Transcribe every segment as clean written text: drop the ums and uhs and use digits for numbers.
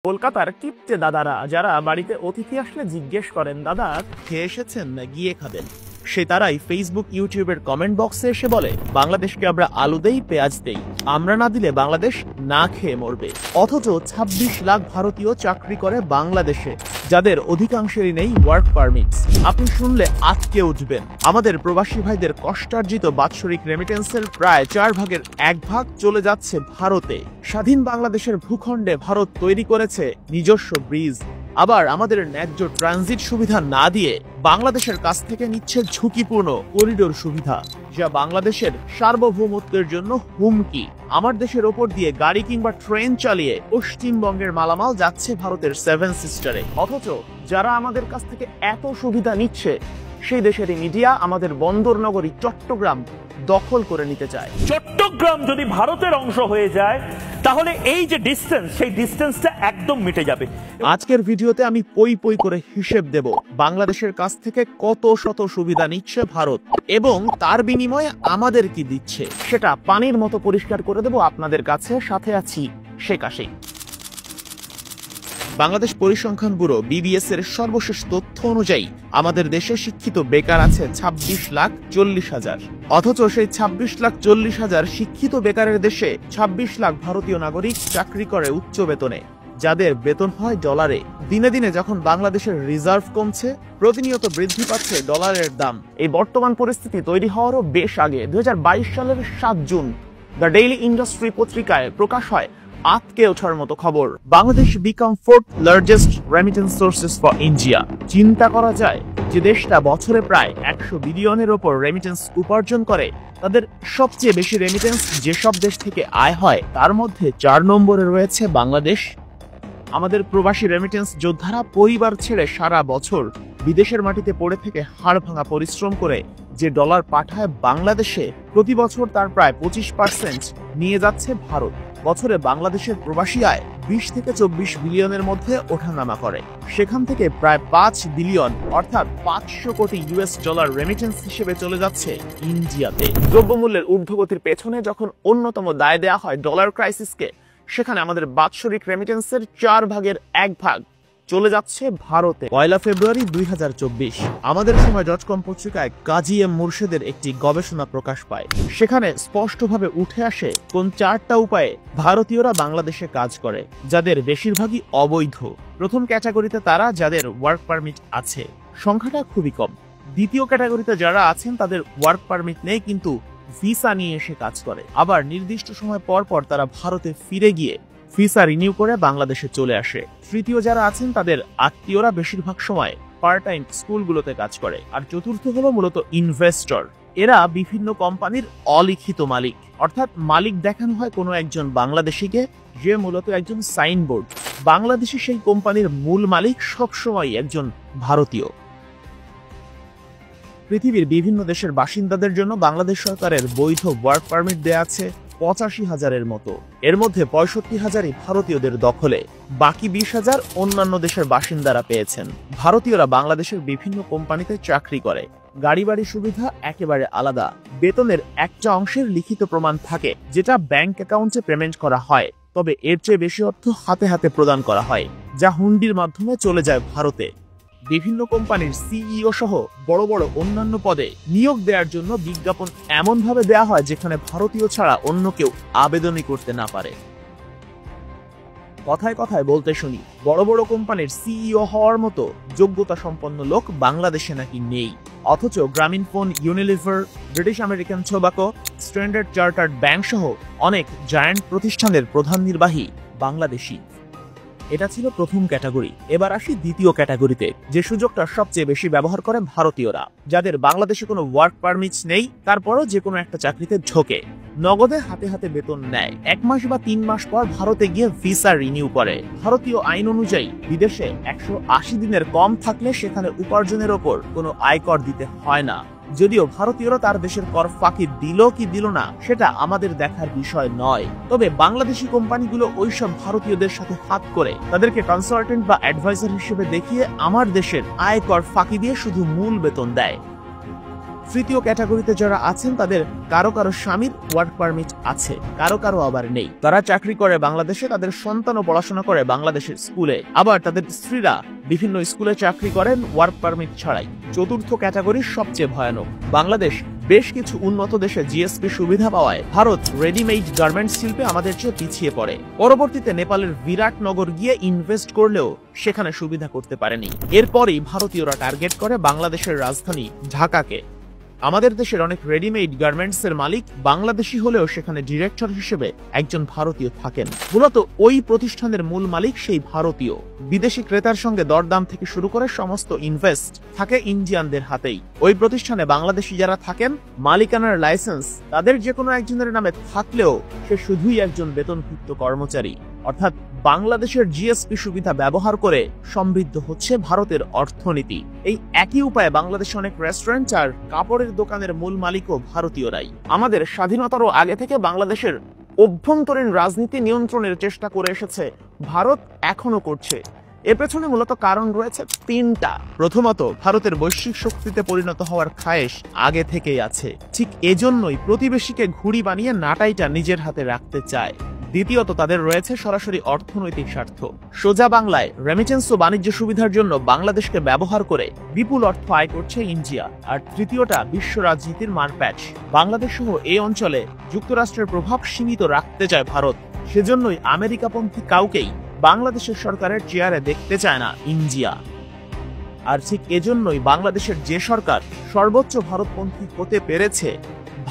কলকাতার কিপ্টে দাদারা যারা বাড়িতে অতিথি আসলে জিজ্ঞেস করেন, দাদা খেয়ে এসেছেন না গিয়ে খাবেন, সে তারাই ফেসবুক ইউটিউবের কমেন্ট বক্সে এসে বলে বাংলাদেশকে আমরা আলু দেই, পেঁয়াজ দেই, আমরা না দিলে বাংলাদেশ না খেয়ে মরবে। অথচ ২৬ লাখ ভারতীয় চাকরি করে বাংলাদেশে, যাদের অধিকাংশেরই নেই ওয়ার্ক পারমিট। আপনি শুনলে আটকে উঠবেন। আমাদের প্রবাসী ভাইদের কষ্টার্জিত বাৎসরিক রেমিটেন্সের প্রায় 1/4 চলে যাচ্ছে ভারতে। স্বাধীন বাংলাদেশের ভূখণ্ডে ভারত তৈরি করেছে নিজস্ব ব্রিজ, আবার আমাদের ন্যায্য ট্রানজিট সুবিধা না দিয়ে বাংলাদেশের কাছ থেকে নিচ্ছে ঝুঁকিপূর্ণ করিডোর সুবিধা, যা বাংলাদেশের সার্বভৌমত্বের জন্য হুমকি। আমার দেশের ওপর দিয়ে গাড়ি কিংবা ট্রেন চালিয়ে পশ্চিমবঙ্গের মালামাল যাচ্ছে ভারতের 7 সিস্টারে। অথচ যারা আমাদের কাছ থেকে এত সুবিধা নিচ্ছে, সেই দেশেরই মিডিয়া আমাদের বন্দর নগরী চট্টগ্রাম দখল করে নিতে চায়। চট্টগ্রাম যদি ভারতের অংশ হয়ে যায়, তাহলে এই যে ডিস্টেন্স, সেই ডিস্টেন্সটা একদম মিটে যাবে। আজকের ভিডিওতে আমি পই পই করে হিসেব দেব বাংলাদেশের কাছ থেকে কত শত সুবিধা নিচ্ছে ভারত এবং তার বিনিময়ে আমাদের কি দিচ্ছে, সেটা পানির মতো পরিষ্কার করে দেব আপনাদের কাছে। সাথে আছি শেখ আশিক। বাংলাদেশ পরিসংখ্যান ব্যুরো BBS এর সর্বশেষ তথ্য অনুযায়ী আমাদের দেশে শিক্ষিত বেকার আছে 26,40,000। অথচ সেই 26,40,000 শিক্ষিত বেকারের দেশে 26 লাখ ভারতীয় নাগরিক চাকরি করে উচ্চ বেতনে, যাদের বেতন হয় ডলারে। দিনে দিনে যখন বাংলাদেশের রিজার্ভ কমছে, প্রতিনিয়ত বৃদ্ধি পাচ্ছে ডলারের দাম। এই বর্তমান পরিস্থিতি তৈরি হওয়ারও বেশ আগে 2022 সালের 7 জুন দ্য ডেইলি ইন্ডাস্ট্রি পত্রিকায় প্রকাশ হয় আটকে ওঠার মতো খবর, Bangladesh become 4th largest remittance sources for India. চিন্তা করা যায় যে দেশটা বছরে প্রায় 100 বিলিয়নের ওপর রেমিটেন্স উপার্জন করে, তাদের সবচেয়ে বেশি রেমিটেন্স যেসব দেশ থেকে আয় হয় তার মধ্যে 4 নম্বরে রয়েছে বাংলাদেশ। আমাদের প্রবাসী রেমিটেন্স যোদ্ধারা পরিবার ছেড়ে সারা বছর বিদেশের মাটিতে পড়ে থেকে হাড় ভাঙা পরিশ্রম করে যে ডলার পাঠায় বাংলাদেশে, প্রতি বছর তার প্রায় 25% নিয়ে যাচ্ছে ভারত। বছরে বাংলাদেশের প্রবাসী আয় 20 থেকে 24 বিলিয়নের মধ্যে ওঠানামা করে। সেখান থেকে প্রায় 5 বিলিয়ন অর্থাৎ 500 কোটি US ডলার রেমিটেন্স হিসেবে চলে যাচ্ছে ইন্ডিয়াতে। দ্রব্যমূল্যের ঊর্ধ্বগতির পেছনে যখন অন্যতম দায় দেয়া হয় ডলার ক্রাইসিসকে, সেখানে আমাদের বাৎসরিক রেমিটেন্সের 1/4 চলে যাচ্ছে ভারতে। 1 ফেব্রুয়ারি 2024 আমাদের সময় .com পত্রিকায় কাজী এম মুর্শেদের একটি গবেষণা প্রকাশ পায়। সেখানে স্পষ্টভাবে উঠে আসে কোন 4টা উপায়ে ভারতীয়রা বাংলাদেশে কাজ করে, যাদের বেশিরভাগই অবৈধ। প্রথম ক্যাটাগরিতে তারা যাদের ওয়ার্ক পারমিট আছে, সংখ্যাটা খুবই কম। দ্বিতীয় ক্যাটাগরিতে যারা আছেন তাদের ওয়ার্ক পারমিট নেই কিন্তু ভিসা নিয়ে এসে কাজ করে, আবার নির্দিষ্ট সময় পর পর তারা ভারতে ফিরে গিয়ে ভিসা রিনিউ করে বাংলাদেশে চলে আসে। তৃতীয় যারা আছেন তাদের আত্মীয়রা বেশিরভাগ সময় পার্ট টাইম স্কুলগুলোতে কাজ করে। আর চতুর্থ হলো মূলত ইনভেস্টর। এরা বিভিন্ন কোম্পানির অলিখিত মালিক, অর্থাৎ মালিক দেখানো হয় কোনো একজন বাংলাদেশিকে, যে মূলত একজন সাইনবোর্ড। বাংলাদেশি সেই কোম্পানির মূল মালিক সবসময় একজন ভারতীয়। পৃথিবীর বিভিন্ন দেশের বাসিন্দাদের জন্য বাংলাদেশ সরকারের বৈধ ওয়ার্ক পারমিট দেয়া আছে 85,000-এর মতো। এর মধ্যে 65,000ই ভারতীয়দের দখলে, বাকি 20,000 অন্যান্য দেশের বাসিন্দারা পেয়েছেন। ভারতীয়রা বাংলাদেশের বিভিন্ন কোম্পানিতে চাকরি করে। গাড়ি বাড়ি সুবিধা একেবারে আলাদা। বেতনের একটা অংশের লিখিত প্রমাণ থাকে, যেটা ব্যাংক অ্যাকাউন্টে পেমেন্ট করা হয়, তবে এর চেয়ে বেশি অর্থ হাতে হাতে প্রদান করা হয়, যা হুন্ডির মাধ্যমে চলে যায় ভারতে। বিভিন্ন কোম্পানির CEO সহ বড় বড় অন্যান্য পদে নিয়োগ দেওয়ার জন্য বিজ্ঞাপন এমন ভাবে দেয়া হয় যেখানে ভারতীয় ছাড়া অন্য কেউ আবেদনই করতে না পারে। কথায় কথায় বলতে শুনি বড় বড় কোম্পানির CEO হওয়ার মতো যোগ্যতা সম্পন্ন লোক বাংলাদেশে নাকি নেই। অথচ Grameenphone, Unilever, British American tobacco, standard chartered bank সহ অনেক জায়ান্ট প্রতিষ্ঠানের প্রধান নির্বাহী বাংলাদেশি। এটা ছিল প্রথম ক্যাটাগরি। এবার আসি দ্বিতীয় ক্যাটাগরিতে, যে সুযোগটা সবচেয়ে বেশি ব্যবহার করে ভারতীয়রা, যাদের বাংলাদেশে কোনো ওয়ার্ক পারমিট নেই, তারপরও যে কোনো একটা চাকরিতে ঢোকে, নগদে হাতে হাতে বেতন নেয়, 1 মাস বা 3 মাস পর ভারতে গিয়ে ভিসা রিনিউ করে। ভারতীয় আইন অনুযায়ী বিদেশে 180 দিনের কম থাকলে সেখানে উপার্জনের ওপর কোনো আয়কর দিতে হয় না। যদিও ভারতীয়রা তার দেশের কর ফাঁকি দিল কি দিল না সেটা আমাদের দেখার বিষয় নয়, তবে বাংলাদেশি কোম্পানিগুলো ওইসব ভারতীয়দের সাথে হাত করে তাদেরকে কনসালটেন্ট বা অ্যাডভাইজার হিসেবে দেখিয়ে আমার দেশের আয়কর ফাঁকি দিয়ে শুধু মূল বেতন দেয়। তৃতীয় ক্যাটাগরিতে যারা আছেন তাদের কারো কারো স্বামীর ওয়ার্ক পারমিট আছে, কারো কারো আবার নেই। তারা চাকরি করে বাংলাদেশে, তাদের সন্তানও পড়াশোনা করে বাংলাদেশের স্কুলে, আবার তাদের স্ত্রীরা বিভিন্ন স্কুলে চাকরি করেন ওয়ার্ক পারমিট ছাড়াই। চতুর্থ ক্যাটাগরি সবচেয়ে ভয়ানক। বাংলাদেশ বেশ কিছু উন্নত দেশে জিএসপি সুবিধা পাওয়ায় ভারত রেডিমেড গার্মেন্টস শিল্পে আমাদের চেয়ে পিছিয়ে পড়ে। পরবর্তীতে নেপালের বিরাটনগর গিয়ে ইনভেস্ট করলেও সেখানে সুবিধা করতে পারেনি। এরপরই ভারতীয়রা টার্গেট করে বাংলাদেশের রাজধানী ঢাকাকে। আমাদের দেশের অনেক রেডিমেড গার্মেন্টস এর মালিক বাংলাদেশি হলেও সেখানে ডিরেক্টর হিসেবে একজন ভারতীয় থাকেন। মূলত ওই প্রতিষ্ঠানের মূল মালিক সেই ভারতীয়। বিদেশি ক্রেতার সঙ্গে দরদাম থেকে শুরু করে সমস্ত ইনভেস্ট থাকে ইন্ডিয়ানদের হাতেই। ওই প্রতিষ্ঠানে বাংলাদেশি যারা থাকেন, মালিকানার লাইসেন্স তাদের যে কোনো একজনের নামে থাকলেও সে শুধুই একজন বেতনভুক্ত কর্মচারী। অর্থাৎ বাংলাদেশের জিএসপি সুবিধা ব্যবহার করে সমৃদ্ধ হচ্ছে ভারতের অর্থনীতি। এই একই উপায়ে বাংলাদেশে অনেক রেস্টুরেন্ট আর কাপড়ের দোকানের মূল মালিকও ভারতীয়রাই। আমাদের স্বাধীনতারও আগে থেকে বাংলাদেশের অভ্যন্তরীণ রাজনীতি নিয়ন্ত্রণের চেষ্টা করে এসেছে ভারত, এখনো করছে। এর পেছনে মূলত কারণ রয়েছে তিনটা। প্রথমত, ভারতের বৈশ্বিক শক্তিতে পরিণত হওয়ার খায়েশ আগে থেকেই আছে, ঠিক এজন্যই প্রতিবেশীকে ঘুড়ি বানিয়ে নাটাইটা নিজের হাতে রাখতে চায়। দ্বিতীয়ত, তাদের রয়েছে সরাসরি অর্থনৈতিক স্বার্থ। সোজা বাংলায় রেমিটেন্স ও বাণিজ্য সুবিধার জন্য বাংলাদেশকে ব্যবহার করে বিপুল অর্থ আয় করছে ইন্ডিয়া। আর তৃতীয়টা, বিশ্ব রাজনীতির মারপ্যাচ। বাংলাদেশ সহ এই অঞ্চলে যুক্তরাষ্ট্রের প্রভাব সীমিত রাখতে চায় ভারত। সেজন্যই আমেরিকাপন্থী কাউকেই বাংলাদেশের সরকারের চেয়ারে দেখতে চায় না ইন্ডিয়া। আর ঠিক এজন্যই বাংলাদেশের যে সরকার সর্বোচ্চ ভারতপন্থী হতে পেরেছে,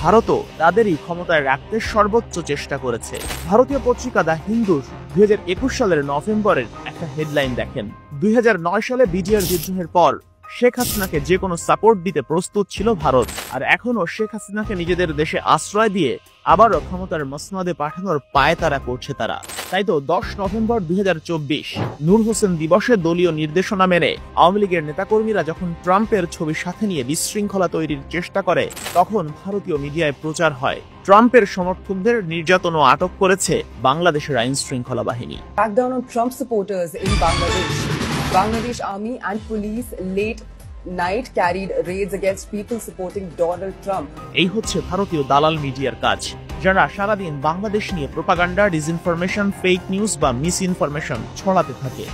ভারতও তাদেরই ক্ষমতায় রাখতে সর্বোচ্চ চেষ্টা করেছে। ভারতীয় পত্রিকা দ্য হিন্দু 2021 সালের নভেম্বরের একটা হেডলাইন দেখেন। 2009 সালে বিডিআর বিদ্রোহের পর শেখ হাসিনাকে যে কোনো সাপোর্ট দিতে প্রস্তুত ছিল ভারত, আর এখনো শেখ হাসিনাকে নিজেদের দেশে আশ্রয় দিয়ে আবারও ক্ষমতার মসনদে পাঠানোর পায়তারা করছে তারা। তাই তো 10 নভেম্বর 2024 নূর হোসেন দিবসে দলীয় নির্দেশনা মেনে আওয়ামী লীগের নেতাকর্মীরা যখন ট্রাম্পের ছবি সাথে নিয়ে বিশৃঙ্খলা তৈরির চেষ্টা করে, তখন ভারতীয় মিডিয়ায় প্রচার হয় ট্রাম্পের সমর্থকদের নির্যাতন ও আটক করেছে বাংলাদেশের আইন শৃঙ্খলা বাহিনী। Crackdown on Trump supporters in Bangladesh. Bangladesh Army and police late night carried raids against people supporting Donald Trump. এই হচ্ছে ভারতীয় দালাল মিডিয়ার কাজ, যারা সারাদিন বাংলাদেশ নিয়ে প্রোপাগান্ডা, ডিসইনফরমেশন, ফেক নিউজ বা মিস ইনফরমেশন ছড়াতে থাকে।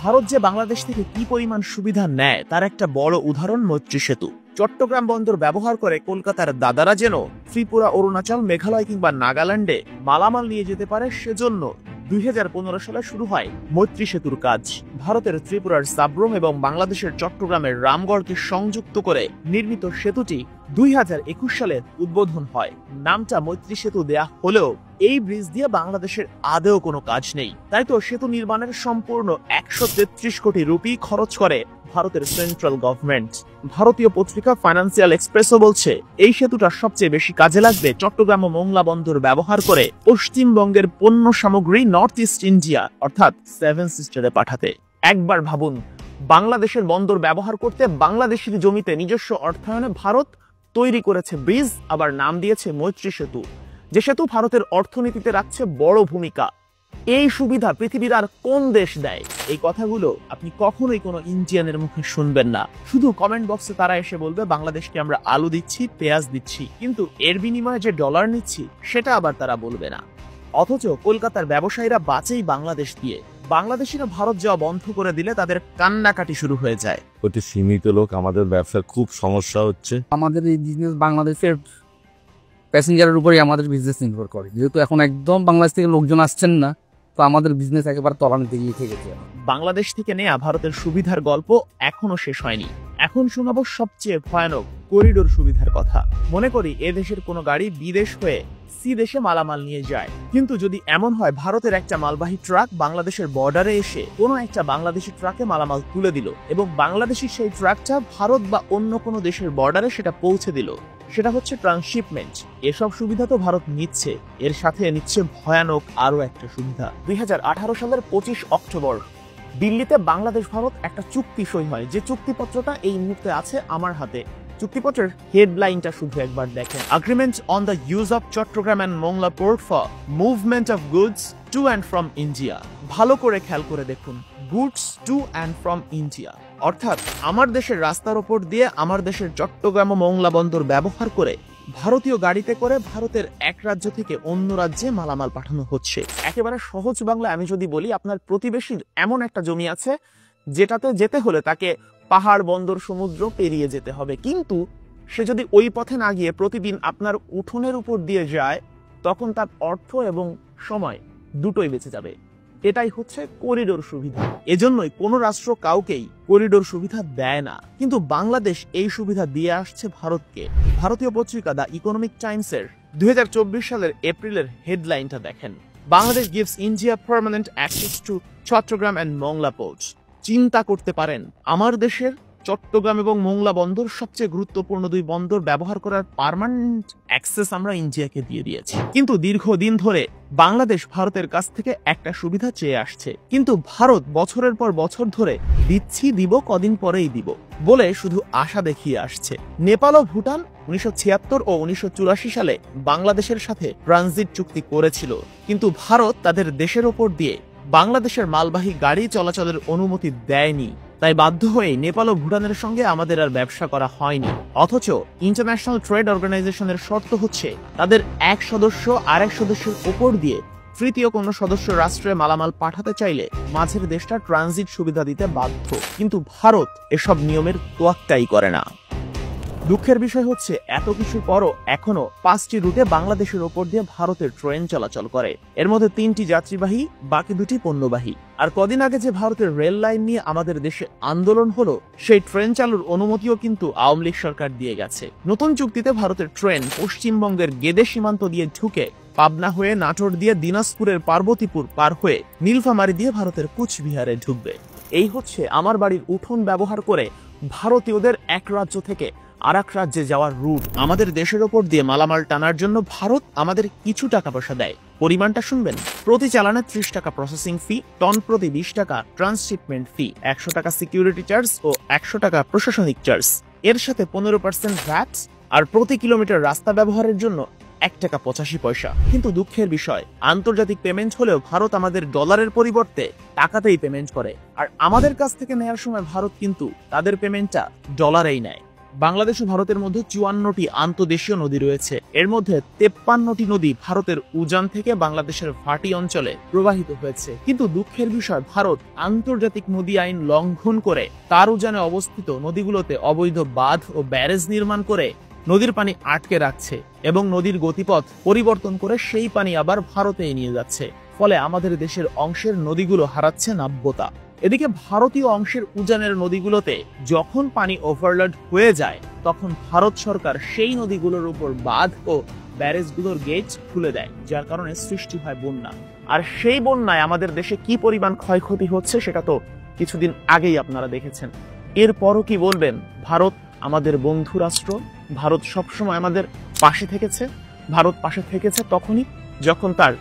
ভারত যে বাংলাদেশ থেকে কি পরিমাণ সুবিধা নেয় তার একটা বড় উদাহরণ মৈত্রী সেতু। চট্টগ্রাম বন্দর ব্যবহার করে কলকাতার দাদারা যেন ত্রিপুরা, অরুণাচল, মেঘালয় কিংবা নাগাল্যান্ডে মালামাল নিয়ে যেতে পারে, সেজন্য 2015 সালে শুরু হয় মৈত্রী সেতুর কাজ। ভারতের ত্রিপুরার সাব্রুম এবং বাংলাদেশের চট্টগ্রামের রামগড়কে সংযুক্ত করে নির্মিত সেতুটি 2021 সালে উদ্বোধন হয়। নামটা মৈত্রী সেতু দেয়া হলেও এই ব্রিজ দিয়ে বাংলাদেশের আদেও কোনো কাজ নেই। তাই তো সেতু নির্মাণের সম্পূর্ণ 133 কোটি রুপি খরচ করে ভারতের সেন্ট্রাল গভর্নমেন্ট। ভারতীয় পত্রিকা ফাইন্যান্সিয়াল এক্সপ্রেসও বলছে এই সেতুটা সবচেয়ে বেশি কাজে লাগবে চট্টগ্রাম ও মোংলা বন্দর ব্যবহার করে পশ্চিমবঙ্গের পণ্য সামগ্রী নর্থ ইস্ট ইন্ডিয়া অর্থাৎ 7 সিস্টারে পাঠাতে। একবার ভাবুন, বাংলাদেশের বন্দর ব্যবহার করতে বাংলাদেশের জমিতে নিজস্ব অর্থায়নে ভারত তৈরি করেছে ব্রিজ, আবার নাম দিয়েছে মৈত্রী সেতু, যে সেতু ভারতের অর্থনীতিতে রাখছে বড় ভূমিকা। এই সুবিধা পৃথিবীর আর কোন দেশ দেয়? এই কথাগুলো আপনি কখনোই কোনো ইন্ডিয়ানের মুখে শুনবেন না। শুধু কমেন্ট বক্সে তারা এসে বলবে বাংলাদেশকে আমরা আলু দিচ্ছি, পেঁয়াজ দিচ্ছি, কিন্তু এর বিনিময়ে যে ডলার নিচ্ছি সেটা আবার তারা বলবে না। অথচ কলকাতার ব্যবসায়ীরা বাঁচেই বাংলাদেশ দিয়ে। বাংলাদেশিরা ভারত যাওয়া বন্ধ করে দিলে তাদের কান্নাকাটি শুরু হয়ে যায়। অতি সীমিত লোক, আমাদের ব্যবসার খুব সমস্যা হচ্ছে। আমাদের এই বিজনেস বাংলাদেশের প্যাসেঞ্জারের উপরেই আমাদের বিজনেস নির্ভর করে। যেহেতু এখন একদম বাংলাদেশ থেকে লোকজন আসছেন না, তো আমাদের বিজনেস একেবারে তলানিতে গিয়ে থেকেছে। বাংলাদেশ থেকে নেয়া ভারতের সুবিধার গল্প এখনো শেষ হয়নি। এখন শোনাবো সবচেয়ে ভয়ানক করিডোর সুবিধার কথা। মনে করি এ দেশের কোনো গাড়ি বিদেশ হয়ে সি দেশে মালামাল নিয়ে যায়, কিন্তু যদি এমন হয় ভারতের একটা মালবাহী ট্রাক বাংলাদেশের বর্ডারে এসে কোনো একটা বাংলাদেশি ট্রাকে মালামাল তুলে দিল এবং বাংলাদেশি সেই ট্রাকটা ভারত বা অন্য কোনো দেশের বর্ডারে সেটা পৌঁছে দিল, সেটা হচ্ছে ট্রান্সশিপমেন্ট। এসব সুবিধা তো ভারত নিচ্ছে, এর সাথে নিচ্ছে ভয়ানক আরো একটা সুবিধা। 2018 সালের 25 অক্টোবর দিল্লিতে বাংলাদেশ ভারত একটা চুক্তি সই হয়, যে চুক্তিপত্রটা এই মুহূর্তে আছে আমার হাতে। চুক্তিপত্রের হেডলাইনটা শুধু একবার দেখেন। Agreement on the use of Chattogram and Mongla port for movement of goods to and from India. ভালো করে খেয়াল করে দেখুন, goods to and from India. অর্থাৎ আমার দেশের রাস্তার ওপর দিয়ে আমার দেশের চট্টগ্রাম ও মোংলা বন্দর ব্যবহার করে ভারতীয় গাড়িতে করে ভারতের এক রাজ্য থেকে অন্য রাজ্যে মালামাল পাঠানো হচ্ছে। একেবারে সহজ বাংলা আমি যদি বলি, আপনার প্রতিবেশীর এমন একটা জমি আছে যেটাতে যেতে হলে তাকে পাহাড়, বন্দর, সমুদ্র পেরিয়ে যেতে হবে, কিন্তু সে যদি ওই পথে না গিয়ে প্রতিদিন আপনার উঠোনের উপর দিয়ে যায়, তখন তার অর্থ এবং সময় দুটোই বেঁচে যাবে। এটাই হচ্ছে করিডোর সুবিধা। এজন্যই কোনো রাষ্ট্র কাউকেই করিডোর সুবিধা দেয় না, কিন্তু বাংলাদেশ এই সুবিধা দিয়ে আসছে ভারতকে। ভারতীয় পত্রিকা দ্য ইকোনমিক টাইমসের 2024 সালের এপ্রিলের হেডলাইনটা দেখেন, Bangladesh gives India permanent access to Chattogram and Mongla ports. চিন্তা করতে পারেন, আমার দেশের চট্টগ্রাম এবং মোংলা বন্দর সবচেয়ে গুরুত্বপূর্ণ দুই বন্দর ব্যবহার করার পার্মানেন্ট অ্যাক্সেস আমরা ইন্ডিয়াকে দিয়ে দিয়েছি। কিন্তু দীর্ঘদিন ধরে বাংলাদেশ ভারতের কাছ থেকে একটা সুবিধা চেয়ে আসছে, কিন্তু ভারত বছরের পর বছর ধরে দিব কদিন পরেই দিব বলে শুধু আশা দেখিয়ে আসছে। নেপাল ও ভুটান 1976 ও 1984 সালে বাংলাদেশের সাথে ট্রানজিট চুক্তি করেছিল, কিন্তু ভারত তাদের দেশের ওপর দিয়ে বাংলাদেশের মালবাহী গাড়ি চলাচলের অনুমতি দেয়নি। তাই বাধ্য হয়ে নেপাল ও ভুটানের সঙ্গে আমাদের আর ব্যবসা করা হয়নি। অথচ ইন্টারন্যাশনাল ট্রেড অর্গানাইজেশনের শর্ত হচ্ছে তাদের এক সদস্য আরেক সদস্যের উপর দিয়ে তৃতীয় কোনো সদস্য রাষ্ট্রে মালামাল পাঠাতে চাইলে মাঝের দেশটা ট্রানজিট সুবিধা দিতে বাধ্য, কিন্তু ভারত এসব নিয়মের তোয়াক্কাই করে না। দুঃখের বিষয় হচ্ছে এত কিছুর পরও এখনো 5টি রুটে বাংলাদেশের ওপর দিয়ে ভারতের ট্রেন চলাচল করে, এর মধ্যে 3টি যাত্রীবাহী, বাকি 2টি পণ্যবাহী। আর কদিন আগে যে ভারতের রেল লাইন নিয়ে আমাদের দেশে আন্দোলন হলো, সেই ট্রেন চালুর অনুমতিও কিন্তু আওয়ামী লীগ সরকার দিয়ে গেছে। নতুন চুক্তিতে ভারতের ট্রেন পশ্চিমবঙ্গের গেদে সীমান্ত দিয়ে ঢুকে পাবনা হয়ে নাটোর দিয়ে দিনাজপুরের পার্বতীপুর পার হয়ে নীলফামারী দিয়ে ভারতের কুচবিহারে ঢুকবে। এই হচ্ছে আমার বাড়ির উঠোন ব্যবহার করে ভারতীয়দের এক রাজ্য থেকে আরেক রাজ্যে যাওয়ার রুট। আমাদের দেশের ওপর দিয়ে মালামাল টানার জন্য ভারত আমাদের কিছু টাকা পয়সা দেয়। পরিমাণটা শুনবেন, প্রতি চালানে 30 টাকা প্রসেসিং ফি, টন প্রতি 20 টাকা ট্রান্সশিপমেন্ট ফি, 100 টাকা সিকিউরিটি চার্জ ও 100 টাকা প্রশাসনিক চার্জ, এর সাথে 15% ভ্যাট, আর প্রতি কিলোমিটার রাস্তা ব্যবহারের জন্য 1 টাকা 85 পয়সা। কিন্তু দুঃখের বিষয়, আন্তর্জাতিক পেমেন্ট হলেও ভারত আমাদের ডলারের পরিবর্তে টাকাতেই পেমেন্ট করে, আর আমাদের কাছ থেকে নেওয়ার সময় ভারত কিন্তু তাদের পেমেন্টটা ডলারেই নেয়। বাংলাদেশ ও ভারতের মধ্যে 54টি আন্তঃদেশীয় নদী রয়েছে, এর মধ্যে 53টি নদী ভারতের উজান থেকে বাংলাদেশের ভাটি অঞ্চলে প্রবাহিত হয়েছে। কিন্তু দুঃখের বিষয়, ভারত আন্তর্জাতিক নদী আইন লঙ্ঘন করে তার উজানে অবস্থিত নদীগুলোতে অবৈধ বাঁধ ও ব্যারেজ নির্মাণ করে নদীর পানি আটকে রাখছে এবং নদীর গতিপথ পরিবর্তন করে সেই পানি আবার ভারতে নিয়ে যাচ্ছে। ফলে আমাদের দেশের অংশের নদীগুলো হারাচ্ছে নাব্যতা। এদিকে ভারতীয় অংশের উজানের নদীগুলোতে যখন পানি ওভারলোড হয়ে যায়, তখন ভারত সরকার সেই নদীগুলোর উপর বাঁধ ও ব্যারেজগুলোর গেট খুলে দেয়, যার কারণে সৃষ্টি হয় বন্যা। আর সেই বন্যায় আমাদের দেশে কি পরিমাণ ক্ষয়ক্ষতি হচ্ছে সেটা তো কিছুদিন আগেই আপনারা দেখেছেন। এরপরও কি বলবেন, ভারত আমাদের বন্ধু রাষ্ট্র, ভারত সবসময় আমাদের পাশে থেকেছে। ভারত পাশে থেকেছে তখনই যখন তার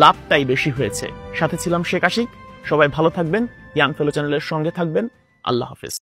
লাভটাই বেশি হয়েছে। সাথে ছিলাম শেখ আশিক। সবাই ভালো থাকবেন, ইয়াং ফেলো চ্যানেলের সঙ্গে থাকবেন। আল্লাহ হাফেজ।